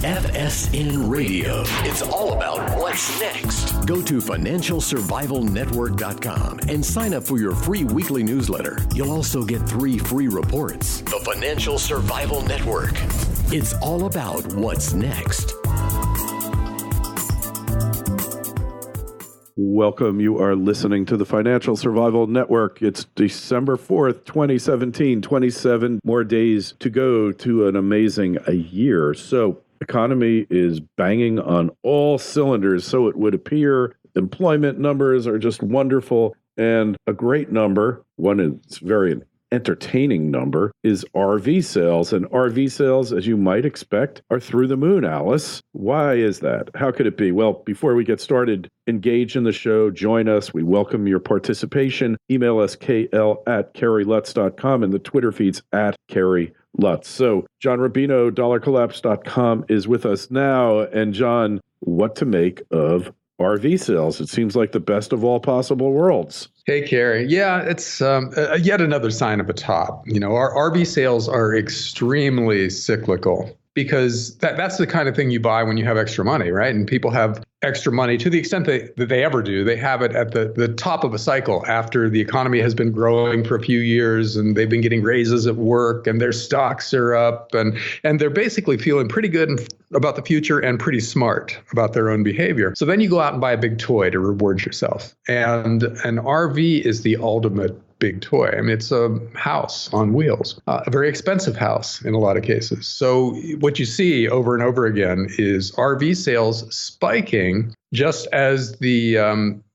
FSN Radio. It's all about what's next. Go to financialsurvivalnetwork.com and sign up for your free weekly newsletter. You'll also get 3 free reports. The Financial Survival Network. It's all about what's next. Welcome. You are listening to the Financial Survival Network. It's December 4th, 2017, 27 more days to go to an amazing year. So economy is banging on all cylinders. So it would appear employment numbers are just wonderful. And a great number, one is very entertaining number, is RV sales. And RV sales, as you might expect, are through the moon, Alice. Why is that? How could it be? Well, before we get started, engage in the show, join us. We welcome your participation. Email us kl@kerrylutz.com and the Twitter feeds @KerryLutz. So John Rubino, dollarcollapse.com is with us now. And John, what to make of RV sales? It seems like the best of all possible worlds. Hey, Kerry. Yeah, it's yet another sign of a top. You know, our RV sales are extremely cyclical because that's the kind of thing you buy when you have extra money, right? And people have extra money to the extent that they ever do. They have it at the top of a cycle after the economy has been growing for a few years and they've been getting raises at work and their stocks are up and they're basically feeling pretty good about the future and pretty smart about their own behavior. So then you go out and buy a big toy to reward yourself. And an RV is the ultimate big toy. I mean, it's a house on wheels, a very expensive house in a lot of cases. So what you see over and over again is RV sales spiking just as the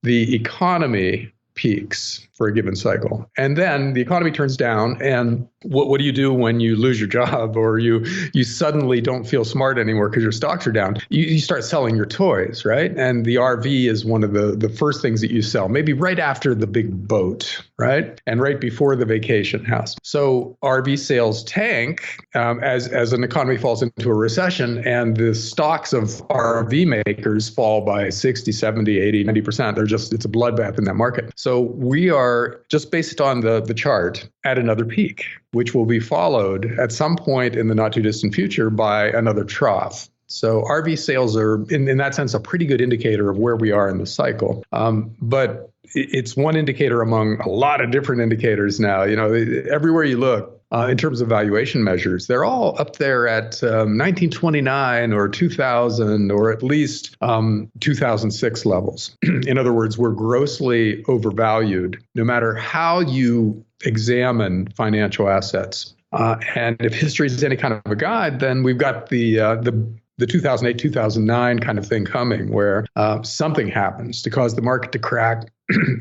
economy peaks for a given cycle. And then the economy turns down. And what do you do when you lose your job or you suddenly don't feel smart anymore because your stocks are down? You start selling your toys, right? And the RV is one of the first things that you sell, maybe right after the big boat, right? And right before the vacation house. So RV sales tank as an economy falls into a recession and the stocks of RV makers fall by 60, 70, 80, 90%. It's a bloodbath in that market. So we are just based on the chart at another peak, which will be followed at some point in the not too distant future by another trough. So RV sales are, in that sense, a pretty good indicator of where we are in the cycle. But it's one indicator among a lot of different indicators now. You know, everywhere you look, in terms of valuation measures, they're all up there at 1929 or 2000 or at least 2006 levels. In other words, we're grossly overvalued no matter how you examine financial assets. And if history is any kind of a guide, then we've got the 2008, 2009 kind of thing coming where something happens to cause the market to crack.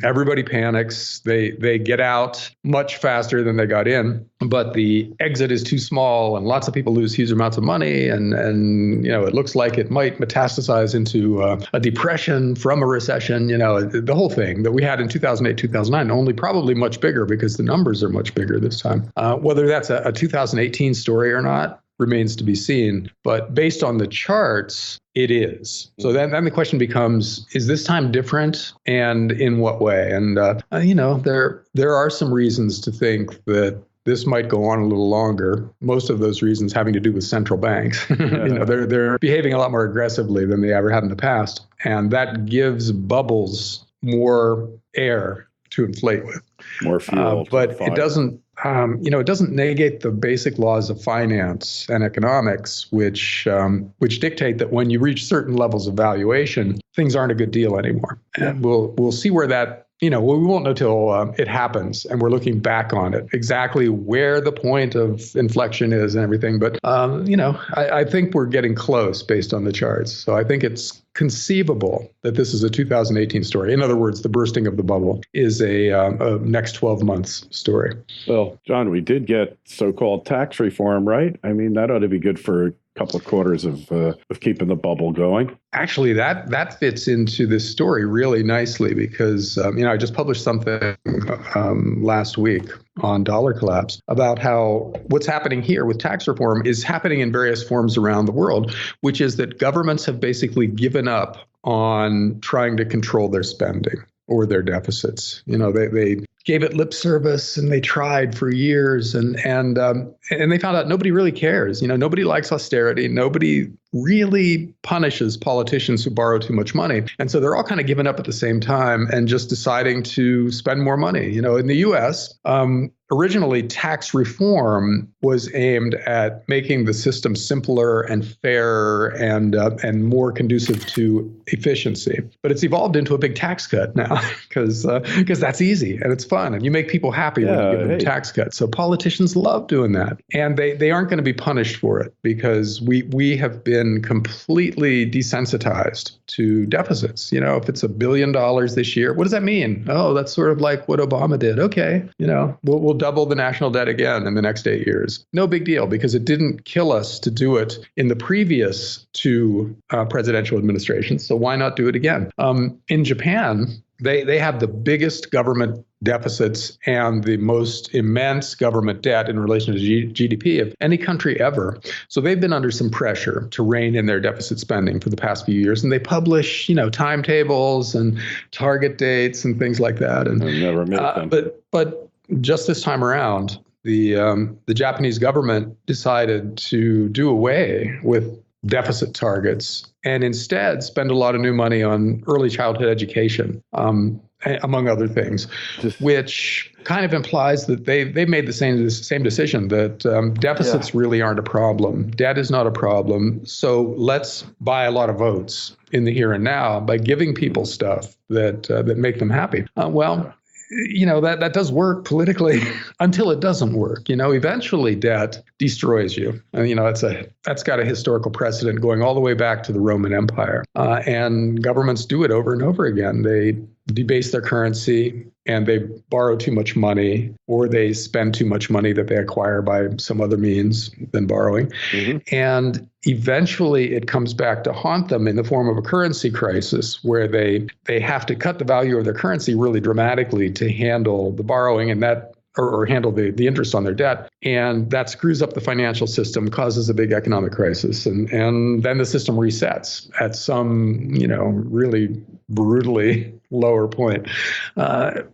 Everybody panics. They get out much faster than they got in, but the exit is too small and lots of people lose huge amounts of money. And you know, it looks like it might metastasize into a depression from a recession. You know, the whole thing that we had in 2008, 2009, only probably much bigger because the numbers are much bigger this time. Whether that's a 2018 story or not remains to be seen. But based on the charts, it is. So then the question becomes, is this time different and in what way? And, you know, there are some reasons to think that this might go on a little longer. Most of those reasons having to do with central banks. You know, they're behaving a lot more aggressively than they ever have in the past. And that gives bubbles more air to inflate with. More fuel. But it doesn't, it doesn't negate the basic laws of finance and economics, which dictate that when you reach certain levels of valuation, things aren't a good deal anymore. And we'll see where that, we won't know till it happens, and we're looking back on it, exactly where the point of inflection is and everything. But, I think we're getting close based on the charts. So I think it's conceivable that this is a 2018 story. In other words, the bursting of the bubble is a next 12 months story. Well, John, we did get so-called tax reform, right? I mean, that ought to be good for a couple of quarters of keeping the bubble going. Actually, that fits into this story really nicely because, I just published something last week on Dollar Collapse about how what's happening here with tax reform is happening in various forms around the world, which is that governments have basically given up on trying to control their spending or their deficits. They gave it lip service and they tried for years and they found out nobody really cares. Nobody likes austerity. Nobody really punishes politicians who borrow too much money. And so they're all kind of giving up at the same time and just deciding to spend more money. In the US, originally, tax reform was aimed at making the system simpler and fairer and more conducive to efficiency. But it's evolved into a big tax cut now because that's easy and it's fun and you make people happy when you give them a tax cut. So politicians love doing that, and they aren't going to be punished for it because we have been completely desensitized to deficits. If it's $1 billion this year, what does that mean? Oh, that's sort of like what Obama did. Okay, we'll double the national debt again in the next 8 years. No big deal, because it didn't kill us to do it in the previous two presidential administrations. So why not do it again? In Japan, they have the biggest government deficits and the most immense government debt in relation to GDP of any country ever. So they've been under some pressure to rein in their deficit spending for the past few years. And they publish, timetables and target dates and things like that. And never make them. But just this time around, the Japanese government decided to do away with deficit targets and instead spend a lot of new money on early childhood education, among other things, which kind of implies that they made the same decision that deficits really aren't a problem. Debt is not a problem. So let's buy a lot of votes in the here and now by giving people stuff that make them happy. That does work politically until it doesn't work. Eventually debt destroys you. And, that's got a historical precedent going all the way back to the Roman Empire. And governments do it over and over again. They debase their currency and they borrow too much money, or they spend too much money that they acquire by some other means than borrowing. Mm-hmm. And eventually it comes back to haunt them in the form of a currency crisis where they have to cut the value of their currency really dramatically to handle the borrowing and that or handle the interest on their debt. And that screws up the financial system, causes a big economic crisis. And then the system resets at some, really brutally lower point.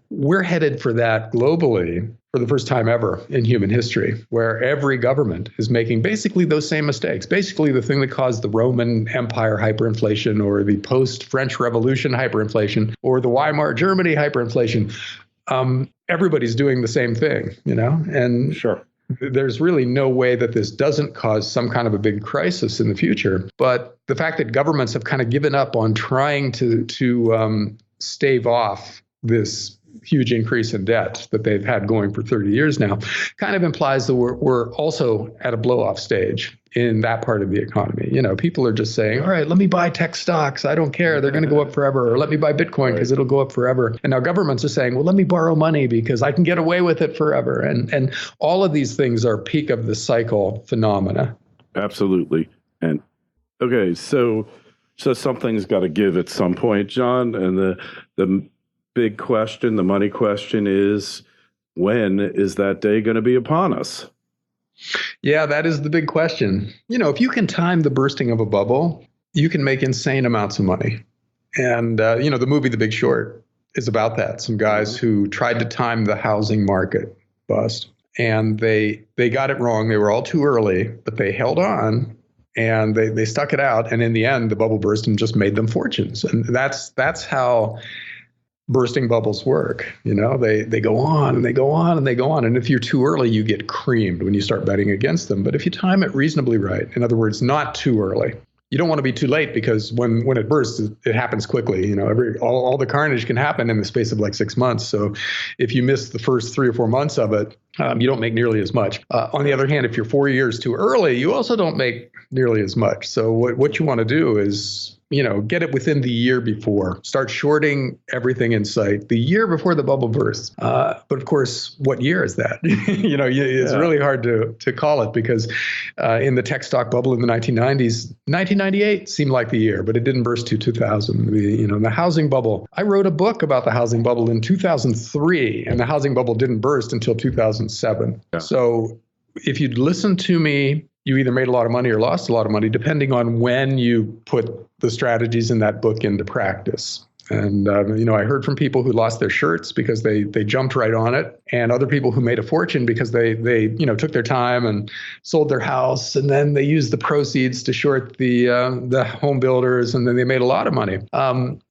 We're headed for that globally for the first time ever in human history, where every government is making basically those same mistakes. Basically, the thing that caused the Roman Empire hyperinflation or the post-French Revolution hyperinflation or the Weimar Germany hyperinflation. Everybody's doing the same thing, and sure. There's really no way that this doesn't cause some kind of a big crisis in the future. But the fact that governments have kind of given up on trying to stave off this huge increase in debt that they've had going for 30 years now kind of implies that we're also at a blow-off stage in that part of the economy. People are just saying, all right, let me buy tech stocks. I don't care. They're going to go up forever. Or let me buy Bitcoin because it'll go up forever. And now governments are saying, well, let me borrow money because I can get away with it forever. And all of these things are peak of the cycle phenomena. Absolutely. And okay, so something's got to give at some point, John. And the big question, the money question is, when is that day going to be upon us? Yeah, that is the big question. If you can time the bursting of a bubble, you can make insane amounts of money. And, the movie The Big Short is about that. Some guys who tried to time the housing market bust. And they got it wrong. They were all too early, but they held on and they stuck it out. And in the end, the bubble burst and just made them fortunes. And that's how bursting bubbles work. They go on and they go on and they go on. And if you're too early, you get creamed when you start betting against them. But if you time it reasonably right, in other words, not too early, you don't want to be too late because when it bursts, it happens quickly. All the carnage can happen in the space of like 6 months. So if you miss the first 3 or 4 months of it, you don't make nearly as much. On the other hand, if you're 4 years too early, you also don't make nearly as much. So what you want to do is get it within the year before. Start shorting everything in sight the year before the bubble bursts. But of course, what year is that? It's really hard to call it because in the tech stock bubble in the 1990s, 1998 seemed like the year, but it didn't burst to 2000. The housing bubble. I wrote a book about the housing bubble in 2003, and the housing bubble didn't burst until 2007. Yeah. So if you'd listened to me, you either made a lot of money or lost a lot of money, depending on when you put the strategies in that book into practice. And, I heard from people who lost their shirts because they jumped right on it, and other people who made a fortune because they took their time and sold their house, and then they used the proceeds to short the home builders, and then they made a lot of money.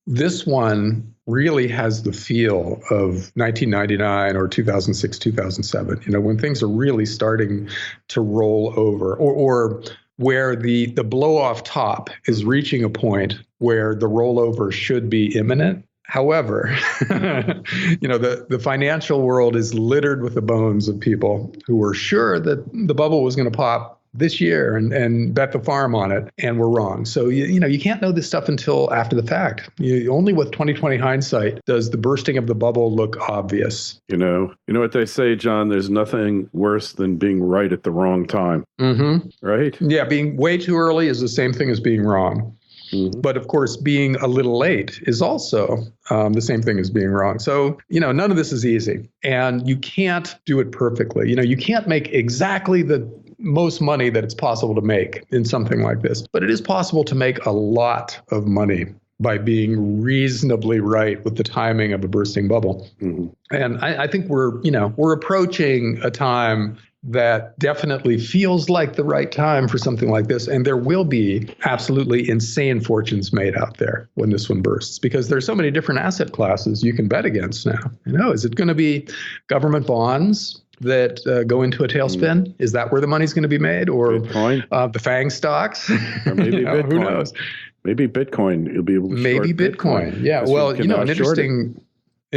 This one really has the feel of 1999 or 2006, 2007, when things are really starting to roll over, or where the blow-off top is reaching a point where the rollover should be imminent. However, the financial world is littered with the bones of people who were sure that the bubble was going to pop this year and bet the farm on it, and we're wrong. So you can't know this stuff until after the fact. Only with 2020 hindsight does the bursting of the bubble look obvious. You know what they say, John? There's nothing worse than being right at the wrong time. Mm-hmm. Right? Yeah, being way too early is the same thing as being wrong. Mm-hmm. But of course, being a little late is also the same thing as being wrong. So, none of this is easy, and you can't do it perfectly. You can't make exactly the most money that it's possible to make in something like this, but it is possible to make a lot of money by being reasonably right with the timing of a bursting bubble. Mm-hmm. And I think we're approaching a time that definitely feels like the right time for something like this. And there will be absolutely insane fortunes made out there when this one bursts, because there's so many different asset classes you can bet against now. Is it going to be government bonds that go into a tailspin? Mm. Is that where the money's going to be made? Or the FANG stocks? Or maybe Bitcoin. Who knows? Maybe Bitcoin. You'll be able to maybe Bitcoin. Yeah. Well, an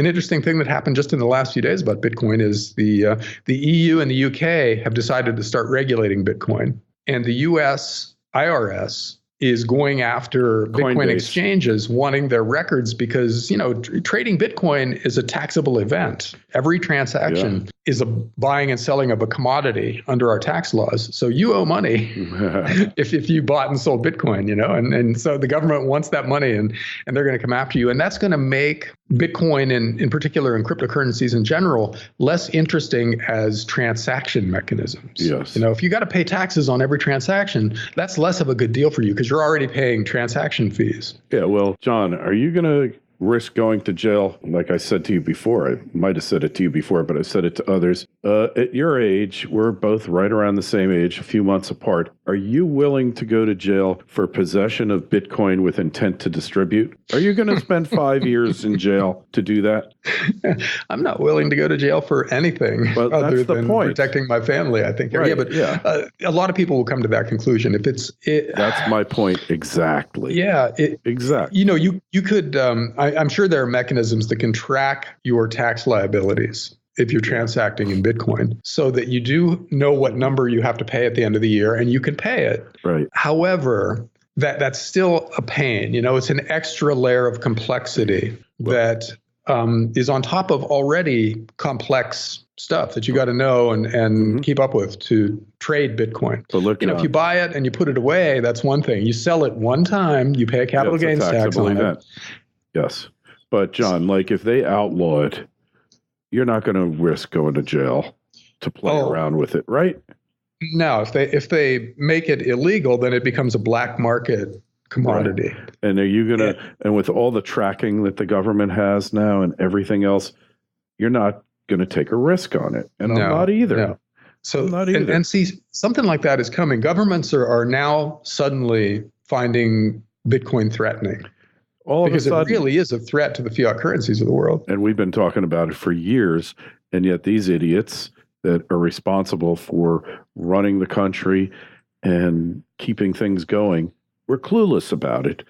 interesting thing that happened just in the last few days about Bitcoin is the EU and the UK have decided to start regulating Bitcoin. And the US IRS is going after Bitcoin exchanges wanting their records because, trading Bitcoin is a taxable event. Every transaction is a buying and selling of a commodity under our tax laws. So you owe money if you bought and sold Bitcoin, and so the government wants that money and they're going to come after you. And that's going to make Bitcoin in particular and cryptocurrencies in general less interesting as transaction mechanisms. Yes. If you got to pay taxes on every transaction, that's less of a good deal for you because you're already paying transaction fees. Yeah. Well, John, are you going to risk going to jail? Like I said to you before, I might have said it to you before, but I've said it to others. At your age, we're both right around the same age, a few months apart. Are you willing to go to jail for possession of Bitcoin with intent to distribute? Are you going to spend 5 years in jail to do that? I'm not willing to go to jail for anything other than protecting my family, I think. Right. A lot of people will come to that conclusion. That's my point exactly. Yeah. Exactly. You could, I'm sure there are mechanisms that can track your tax liabilities if you're transacting in Bitcoin so that you do know what number you have to pay at the end of the year and you can pay it. Right. However, that's still a pain. It's an extra layer of complexity that is on top of already complex stuff that you got to know and keep up with to trade Bitcoin. But look, if you buy it and you put it away, that's one thing. You sell it one time, you pay a capital gains tax on it. Yes. But John, if they outlaw it, you're not going to risk going to jail to play around with it, right? No, if they make it illegal, then it becomes a black market commodity. Right. And are you going to, and with all the tracking that the government has now and everything else, you're not going to take a risk on it. And I'm not either. No. So, and see, something like that is coming. Governments are now suddenly finding Bitcoin threatening. Because it really is a threat to the fiat currencies of the world. And we've been talking about it for years. And yet these idiots that are responsible for running the country and keeping things going were clueless about it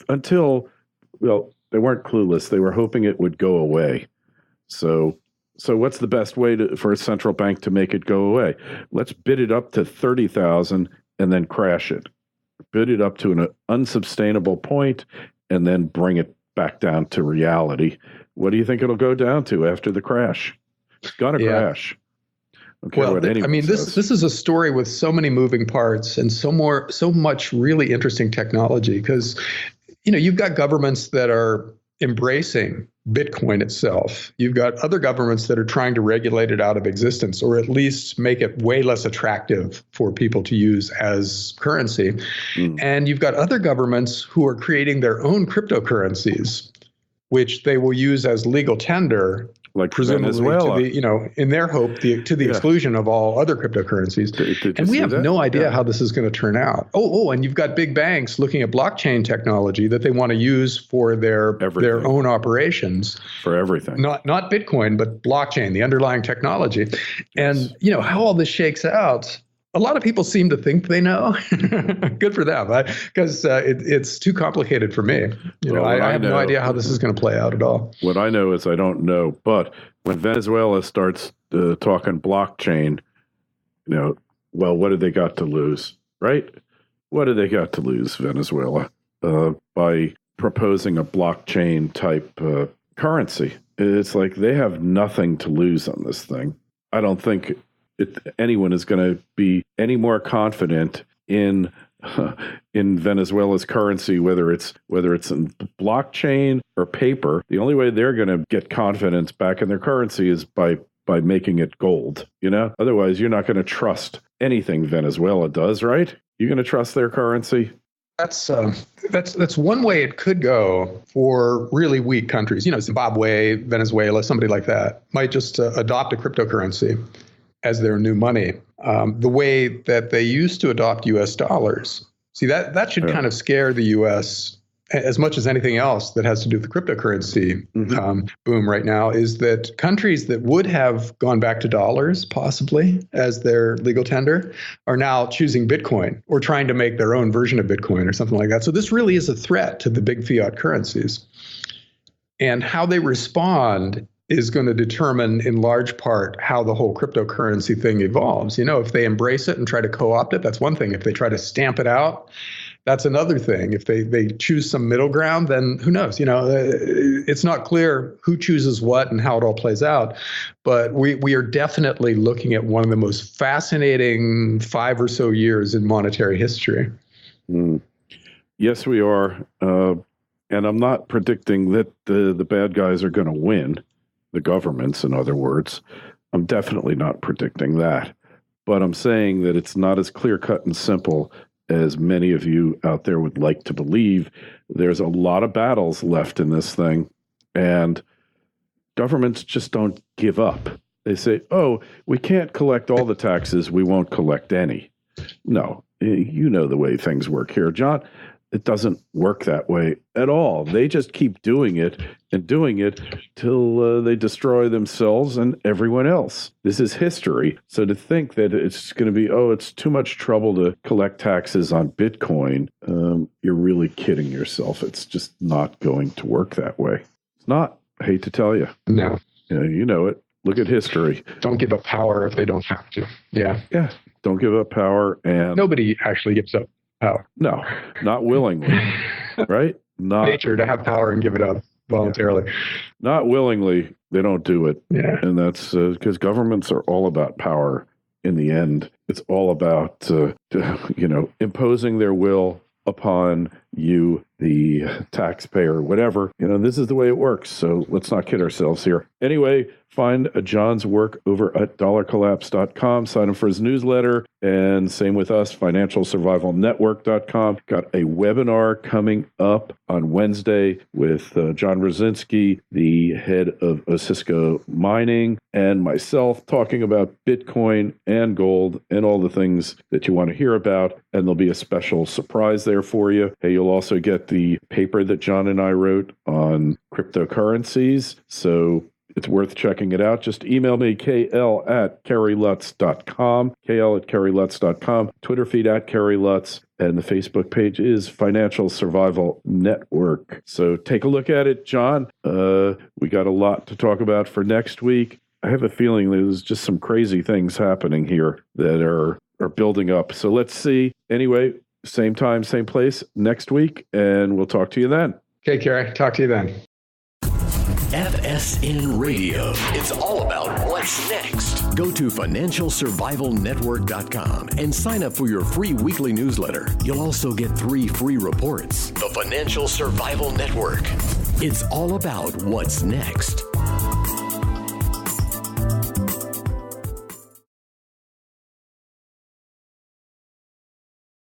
until, they weren't clueless. They were hoping it would go away. So what's the best way for a central bank to make it go away? Let's bid it up to 30,000 and then crash it. Bid it up to an unsustainable point and then bring it back down to reality. What do you think it'll go down to after the crash? It's going to crash. This is a story with so many moving parts and so much really interesting technology because, you've got governments that are embracing Bitcoin itself. You've got other governments that are trying to regulate it out of existence or at least make it way less attractive for people to use as currency. Mm. And you've got other governments who are creating their own cryptocurrencies, which they will use as legal tender, like presumably Venezuela, in their hope, to the exclusion of all other cryptocurrencies. And we have no idea how this is going to turn out. And you've got big banks looking at blockchain technology that they want to use for their own operations. For everything. Not Bitcoin, but blockchain, the underlying technology. And, how all this shakes out, a lot of people seem to think they know. Good for them, because it's too complicated for me. I have no idea how this is going to play out at all. What I know is I don't know. But when Venezuela starts talking blockchain, what do they got to lose, right? What do they got to lose, Venezuela, by proposing a blockchain type currency? It's like they have nothing to lose on this thing. I don't think anyone is going to be any more confident in Venezuela's currency, whether it's in blockchain or paper. The only way they're going to get confidence back in their currency is by making it gold. Otherwise, you're not going to trust anything Venezuela does, right? You're going to trust their currency. That's one way it could go for really weak countries. Zimbabwe, Venezuela, somebody like that might just adopt a cryptocurrency as their new money, the way that they used to adopt U.S. dollars. See, that should kind of scare the U.S. as much as anything else that has to do with the cryptocurrency boom right now, is that countries that would have gone back to dollars possibly as their legal tender are now choosing Bitcoin or trying to make their own version of Bitcoin or something like that. So this really is a threat to the big fiat currencies. And how they respond is going to determine in large part how the whole cryptocurrency thing evolves. If they embrace it and try to co-opt it, that's one thing. If they try to stamp it out, that's another thing. If they choose some middle ground, then who knows? It's not clear who chooses what and how it all plays out. But we are definitely looking at one of the most fascinating 5 or so years in monetary history. Yes, we are. And I'm not predicting that the bad guys are going to win. The governments, in other words. I'm definitely not predicting that. But I'm saying that it's not as clear-cut and simple as many of you out there would like to believe. There's a lot of battles left in this thing, and governments just don't give up. They say, we can't collect all the taxes, we won't collect any. No, you know the way things work here, John. It doesn't work that way at all. They just keep doing it till they destroy themselves and everyone else. This is history. So to think that it's going to be, it's too much trouble to collect taxes on Bitcoin, you're really kidding yourself. It's just not going to work that way. It's not. I hate to tell you. No. You know it. Look at history. Don't give up power if they don't have to. Yeah. Yeah. Don't give up power. And nobody actually gives up power. No, not willingly, right? Not nature to have power and give it up voluntarily. Not willingly, they don't do it. Yeah. And that's because governments are all about power in the end. It's all about, imposing their will upon you, the taxpayer, whatever. This is the way it works. So let's not kid ourselves here. Anyway, find John's work over at dollarcollapse.com. Sign up for his newsletter. And same with us, financialsurvivalnetwork.com. Got a webinar coming up on Wednesday with John Rosinski, the head of Osisko Mining, and myself talking about Bitcoin and gold and all the things that you want to hear about. And there'll be a special surprise there for you. Hey, you'll also get the paper that John and I wrote on cryptocurrencies. So it's worth checking it out. Just email me, kl@kerrylutz.com, kl@kerrylutz.com, Twitter feed @kerrylutz, and the Facebook page is Financial Survival Network. So take a look at it, John. We got a lot to talk about for next week. I have a feeling there's just some crazy things happening here that are building up. So let's see. Anyway, same time, same place next week, and we'll talk to you then. Okay, Kerry. Talk to you then. FSN Radio. It's all about what's next. Go to financialsurvivalnetwork.com and sign up for your free weekly newsletter. You'll also get 3 free reports. The Financial Survival Network. It's all about what's next.